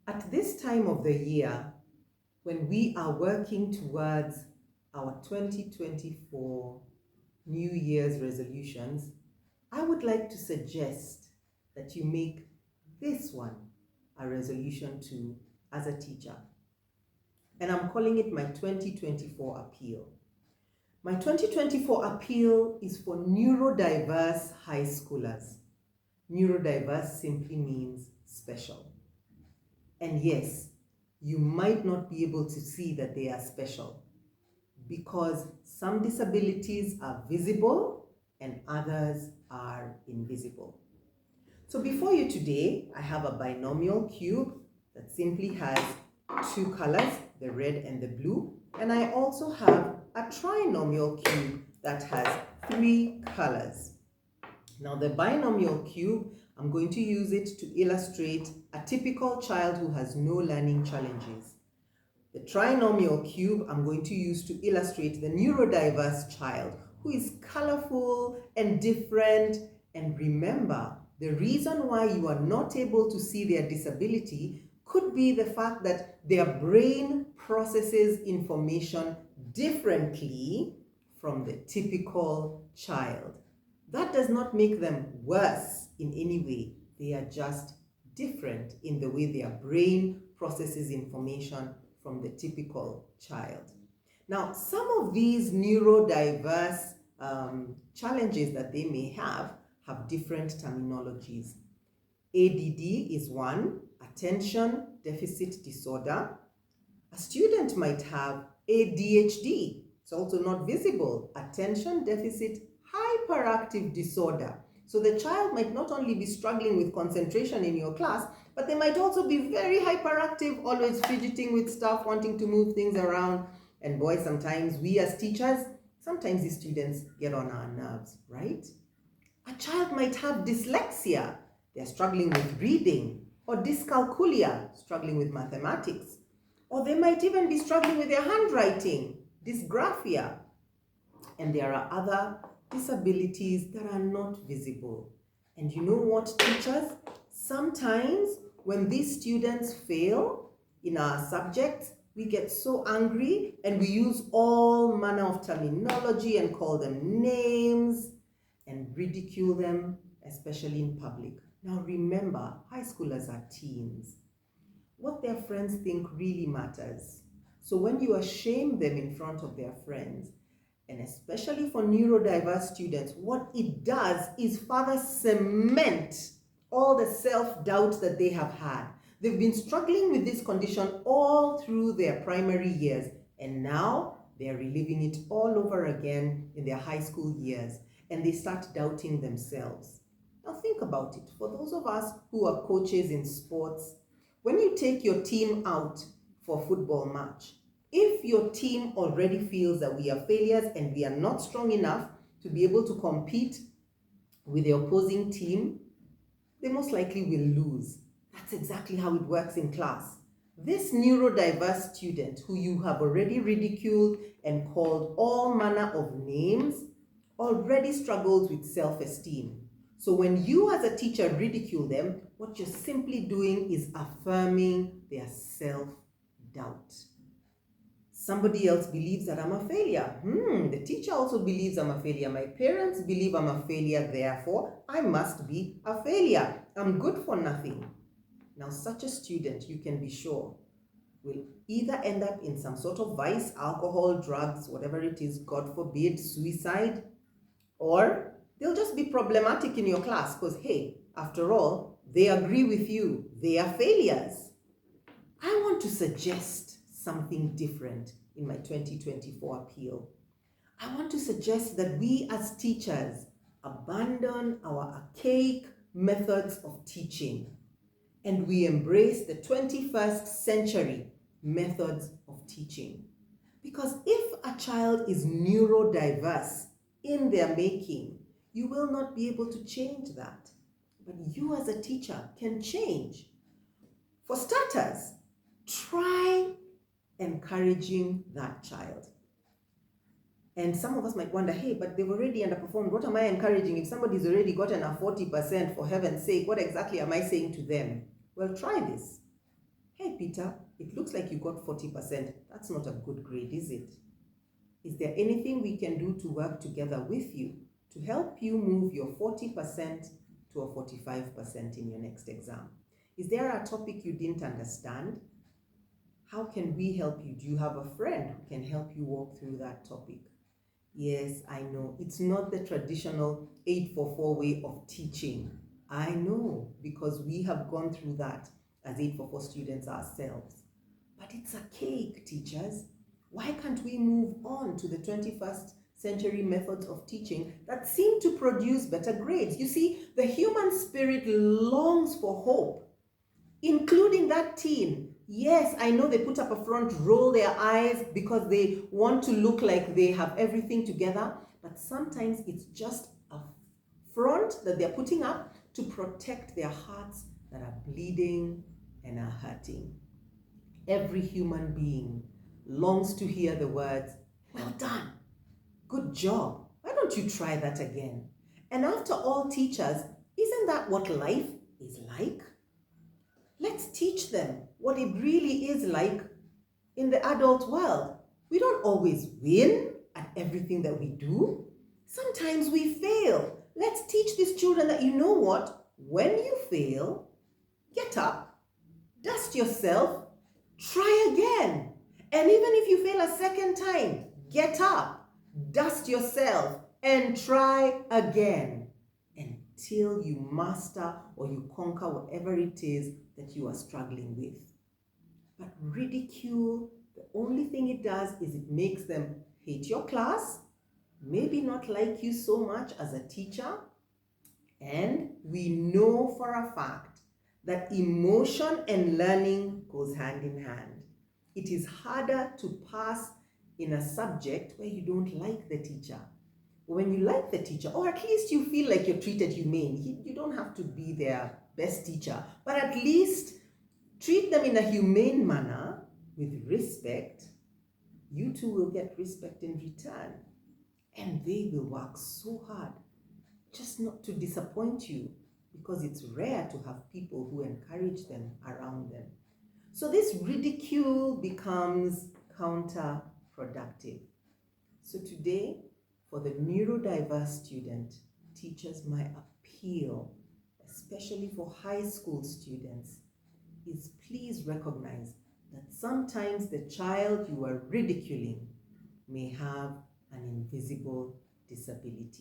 At this time of the year, when we are working towards our 2024 New Year's resolutions, I would like to suggest that you make this one a resolution too as a teacher. And I'm calling it my 2024 Apppeal. My 2024 Apppeal is for neurodiverse high schoolers. Neurodiverse simply means special. And yes, you might not be able to see that they are special because some disabilities are visible and others are invisible. So before you today, I have a binomial cube that simply has two colors, the red and the blue. And I also have a trinomial cube that has three colors. Now the binomial cube, I'm going to use it to illustrate a typical child who has no learning challenges. The trinomial cube I'm going to use to illustrate the neurodiverse child who is colorful and different. And remember, the reason why you are not able to see their disability could be the fact that their brain processes information differently from the typical child. That does not make them worse in any way. They are just different in the way their brain processes information from the typical child. Now, some of these neurodiverse challenges that they may have different terminologies. ADD is one, attention deficit disorder. A student might have ADHD. It's also not visible, attention deficit hyperactive disorder. So the child might not only be struggling with concentration in your class, but they might also be very hyperactive, always fidgeting with stuff, wanting to move things around. And boy, sometimes we as teachers, sometimes these students get on our nerves, right? A child might have dyslexia. They're struggling with reading, or dyscalculia, struggling with mathematics. Or they might even be struggling with their handwriting, dysgraphia. And there are other disabilities that are not visible. And you know what, teachers? Sometimes when these students fail in our subjects, we get so angry and we use all manner of terminology and call them names and ridicule them, especially in public. Now remember, high schoolers are teens. What their friends think really matters. So when you shame them in front of their friends, and especially for neurodiverse students, what it does is further cement all the self-doubt that they have had. They've been struggling with this condition all through their primary years, and now they're reliving it all over again in their high school years, and they start doubting themselves. Now think about it. For those of us who are coaches in sports, when you take your team out for a football match, if your team already feels that we are failures and we are not strong enough to be able to compete with the opposing team, they most likely will lose. That's exactly how it works in class. This neurodiverse student who you have already ridiculed and called all manner of names already struggles with self-esteem. So when you as a teacher ridicule them, what you're simply doing is affirming their self-doubt. Somebody else believes that I'm a failure. The teacher also believes I'm a failure. My parents believe I'm a failure, therefore I must be a failure. I'm good for nothing. Now such a student, you can be sure, will either end up in some sort of vice, alcohol, drugs, whatever it is, God forbid, suicide, or they'll just be problematic in your class because, hey, after all, they agree with you. They are failures. I want to suggest something different in my 2024 Apppeal. I want to suggest that we as teachers abandon our archaic methods of teaching and we embrace the 21st century methods of teaching. Because if a child is neurodiverse in their making, you will not be able to change that. But you as a teacher can change. For starters, try encouraging that child. And some of us might wonder, hey, but they've already underperformed. What am I encouraging? If somebody's already gotten a 40%, for heaven's sake, what exactly am I saying to them? Well, try this. "Hey Peter, it looks like you got 40%. That's not a good grade, is it? Is there anything we can do to work together with you to help you move your 40% to a 45% in your next exam? Is there a topic you didn't understand? How can we help you? Do you have a friend who can help you walk through that topic?" Yes, I know. It's not the traditional 844 way of teaching. I know, because we have gone through that as 844 students ourselves. But it's a cake, teachers. Why can't we move on to the 21st century methods of teaching that seem to produce better grades? You see, the human spirit longs for hope, including that teen. Yes, I know they put up a front, roll their eyes because they want to look like they have everything together, but sometimes it's just a front that they're putting up to protect their hearts that are bleeding and are hurting. Every human being longs to hear the words, "Well done, good job, why don't you try that again?" And after all, teachers, isn't that what life is like? Let's teach them what it really is like in the adult world. We don't always win at everything that we do. Sometimes we fail. Let's teach these children that, you know what? When you fail, get up, dust yourself, try again. And even if you fail a second time, get up, dust yourself, and try again until you master or you conquer whatever it is that you are struggling with. But ridicule, the only thing it does is it makes them hate your class, maybe not like you so much as a teacher. And we know for a fact that emotion and learning goes hand in hand. It is harder to pass in a subject where you don't like the teacher. When you like the teacher, or at least you feel like you're treated humane, you don't have to be their best teacher, but at least treat them in a humane manner with respect. You too will get respect in return. And they will work so hard just not to disappoint you, because it's rare to have people who encourage them around them. So this ridicule becomes counterproductive. So today, for the neurodiverse student, teachers, my appeal, especially for high school students, is please recognize that sometimes the child you are ridiculing may have an invisible disability.